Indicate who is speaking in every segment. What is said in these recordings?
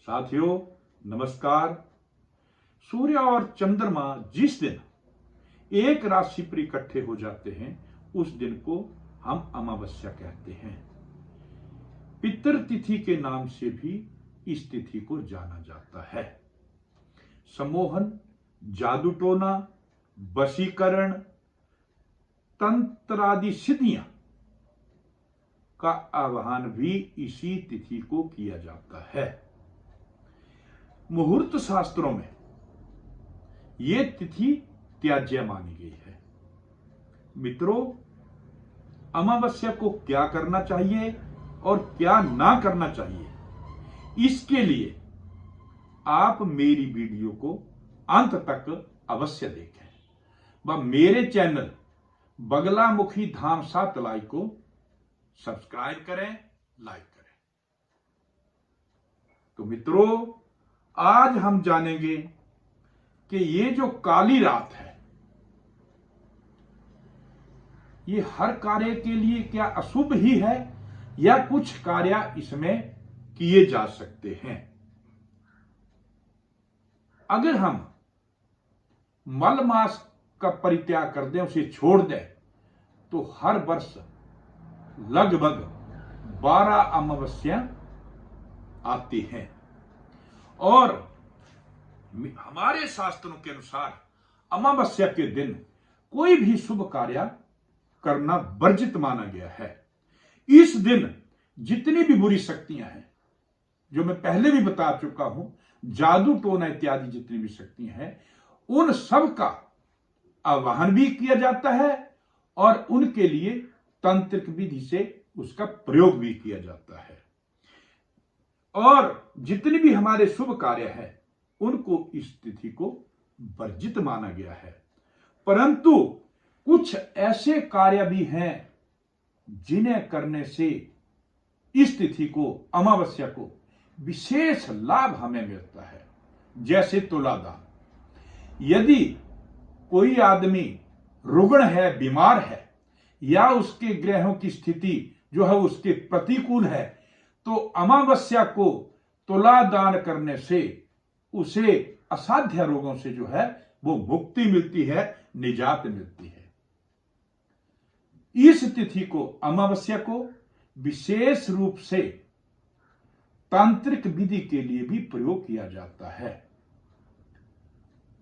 Speaker 1: साथियों नमस्कार। सूर्य और चंद्रमा जिस दिन एक राशि पर इकट्ठे हो जाते हैं उस दिन को हम अमावस्या कहते हैं। पितृ तिथि के नाम से भी इस तिथि को जाना जाता है। सम्मोहन, जादू टोना, वशीकरण, तंत्र आदि सिद्धियां का आह्वान भी इसी तिथि को किया जाता है। मुहूर्त शास्त्रों में यह तिथि त्याज्य मानी गई है। मित्रों, अमावस्या को क्या करना चाहिए और क्या ना करना चाहिए, इसके लिए आप मेरी वीडियो को अंत तक अवश्य देखें व मेरे चैनल बगलामुखी धाम सातलाई को सब्सक्राइब करें, लाइक करें। तो मित्रों, आज हम जानेंगे कि ये जो काली रात है, ये हर कार्य के लिए क्या अशुभ ही है या कुछ कार्य इसमें किए जा सकते हैं। अगर हम मल मास का परित्याग कर दें, उसे छोड़ दें, तो हर वर्ष लगभग 12 अमावस्या आती हैं और हमारे शास्त्रों के अनुसार अमावस्या के दिन कोई भी शुभ कार्य करना वर्जित माना गया है। इस दिन जितनी भी बुरी शक्तियां हैं, जो मैं पहले भी बता चुका हूं, जादू टोना इत्यादि जितनी भी शक्तियां हैं, उन सब का आवाहन भी किया जाता है और उनके लिए तांत्रिक विधि से उसका प्रयोग भी किया जाता है। और जितने भी हमारे शुभ कार्य हैं, उनको इस तिथि को वर्जित माना गया है। परंतु कुछ ऐसे कार्य भी हैं जिन्हें करने से इस तिथि को, अमावस्या को, विशेष लाभ हमें मिलता है। जैसे तुलादान। यदि कोई आदमी रुग्ण है, बीमार है, या उसके ग्रहों की स्थिति जो है उसके प्रतिकूल है, तो अमावस्या को तुला दान करने से उसे असाध्य रोगों से जो है वो मुक्ति मिलती है, निजात मिलती है। इस तिथि को, अमावस्या को, विशेष रूप से तांत्रिक विधि के लिए भी प्रयोग किया जाता है।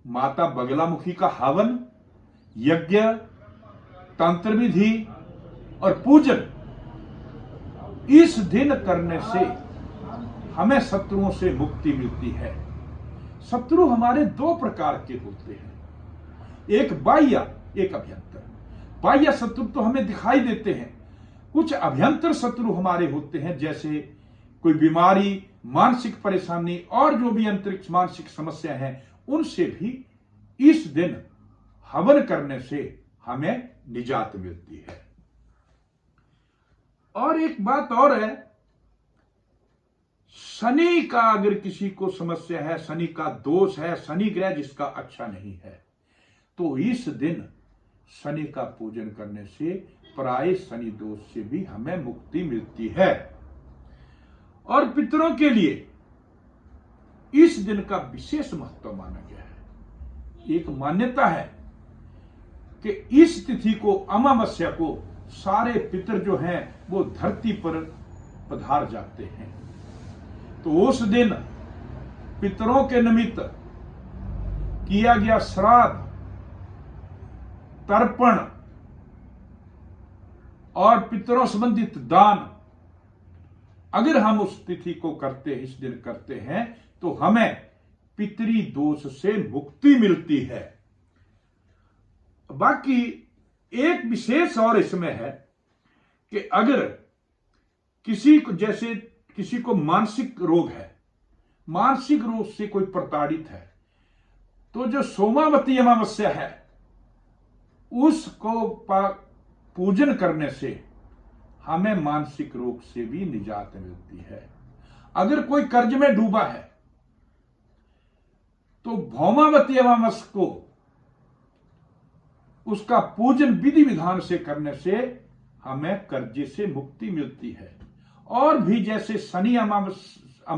Speaker 1: माता बगलामुखी का हवन, यज्ञ, तंत्र विधि और पूजन इस दिन करने से हमें शत्रुओं से मुक्ति मिलती है। शत्रु हमारे दो प्रकार के होते हैं, एक बाह्य, एक अभ्यंतर। बाह्य शत्रु तो हमें दिखाई देते हैं, कुछ अभ्यंतर शत्रु हमारे होते हैं, जैसे कोई बीमारी, मानसिक परेशानी और जो भी अंतरिक्ष मानसिक समस्या है, उनसे भी इस दिन हवन करने से हमें निजात मिलती है। और एक बात और है, शनि का अगर किसी को समस्या है, शनि का दोष है, शनि ग्रह जिसका अच्छा नहीं है, तो इस दिन शनि का पूजन करने से प्राय शनि दोष से भी हमें मुक्ति मिलती है। और पितरों के लिए इस दिन का विशेष महत्व माना गया है। एक मान्यता है कि इस तिथि को, अमावस्या को, सारे पितर जो हैं वो धरती पर पधार जाते हैं। तो उस दिन पितरों के निमित्त किया गया श्राद्ध, तर्पण और पितरों संबंधित दान अगर हम उस तिथि को करते, इस दिन करते हैं, तो हमें पितरी दोष से मुक्ति मिलती है। बाकी एक विशेष और इसमें है कि अगर किसी को, जैसे किसी को मानसिक रोग है, मानसिक रोग से कोई प्रताड़ित है, तो जो सोमावती अमावस्या है उसको पूजन करने से हमें मानसिक रोग से भी निजात मिलती है। अगर कोई कर्ज में डूबा है तो भौमावती अमावस्या को उसका पूजन विधि विधान से करने से हमें कर्जे से मुक्ति मिलती है। और भी जैसे शनि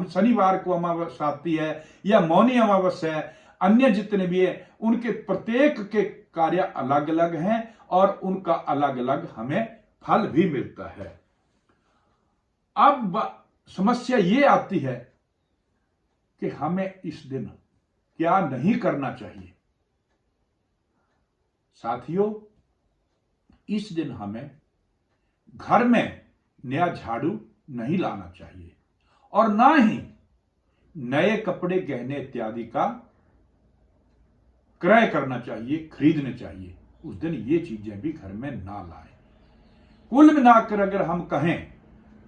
Speaker 1: शनिवार को अमावस्या आती है या मौनी अमावस्या है, अन्य जितने भी है उनके प्रत्येक के कार्य अलग अलग हैं और उनका अलग अलग हमें फल भी मिलता है। अब समस्या ये आती है कि हमें इस दिन क्या नहीं करना चाहिए। साथियों, इस दिन हमें घर में नया झाड़ू नहीं लाना चाहिए और ना ही नए कपड़े, गहने इत्यादि का क्रय करना चाहिए, खरीदने चाहिए। उस दिन ये चीजें भी घर में ना लाएं। कुल मिलाकर अगर हम कहें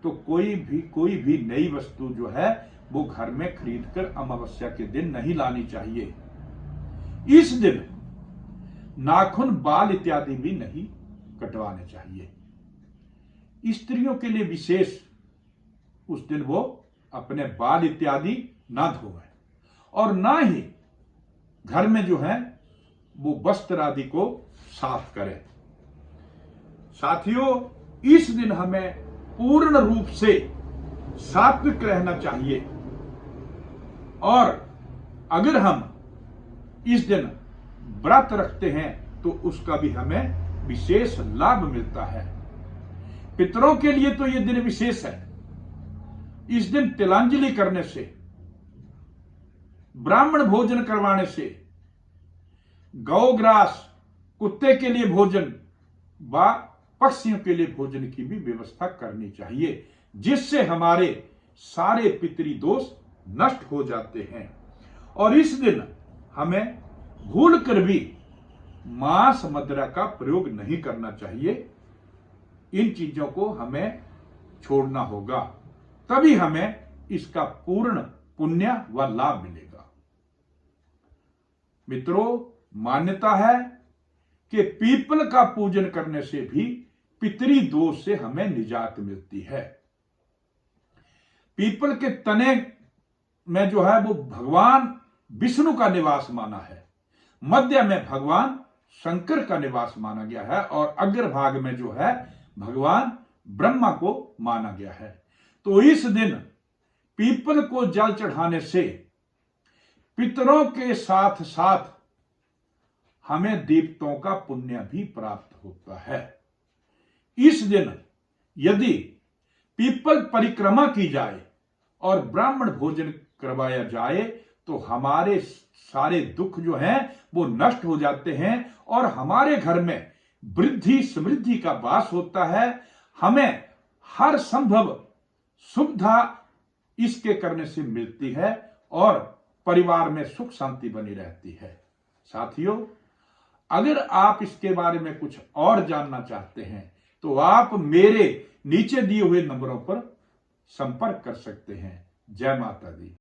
Speaker 1: तो कोई भी नई वस्तु जो है वो घर में खरीदकर अमावस्या के दिन नहीं लानी चाहिए। इस दिन नाखून, बाल इत्यादि भी नहीं कटवाने चाहिए। स्त्रियों के लिए विशेष उस दिन वो अपने बाल इत्यादि ना धोएं और ना ही घर में जो है वो वस्त्र आदि को साफ करें। साथियों, इस दिन हमें पूर्ण रूप से सात्विक रहना चाहिए और अगर हम इस दिन व्रत रखते हैं तो उसका भी हमें विशेष लाभ मिलता है। पितरों के लिए तो यह दिन विशेष है। इस दिन तिलांजलि करने से, ब्राह्मण भोजन करवाने से, गौग्रास, कुत्ते के लिए भोजन व पक्षियों के लिए भोजन की भी व्यवस्था करनी चाहिए, जिससे हमारे सारे पितरी दोष नष्ट हो जाते हैं। और इस दिन हमें भूल कर भी मांस, मदिरा का प्रयोग नहीं करना चाहिए। इन चीजों को हमें छोड़ना होगा, तभी हमें इसका पूर्ण पुण्य व लाभ मिलेगा। मित्रों, मान्यता है कि पीपल का पूजन करने से भी पितरी दोष से हमें निजात मिलती है। पीपल के तने में जो है वो भगवान विष्णु का निवास माना है, मध्य में भगवान शंकर का निवास माना गया है और अग्रभाग में जो है भगवान ब्रह्मा को माना गया है। तो इस दिन पीपल को जल चढ़ाने से पितरों के साथ साथ हमें देवताओं का पुण्य भी प्राप्त होता है। इस दिन यदि पीपल परिक्रमा की जाए और ब्राह्मण भोजन करवाया जाए तो हमारे सारे दुख जो हैं वो नष्ट हो जाते हैं और हमारे घर में वृद्धि समृद्धि का वास होता है। हमें हर संभव सुविधा इसके करने से मिलती है और परिवार में सुख शांति बनी रहती है। साथियों, अगर आप इसके बारे में कुछ और जानना चाहते हैं तो आप मेरे नीचे दिए हुए नंबरों पर संपर्क कर सकते हैं। जय माता दी।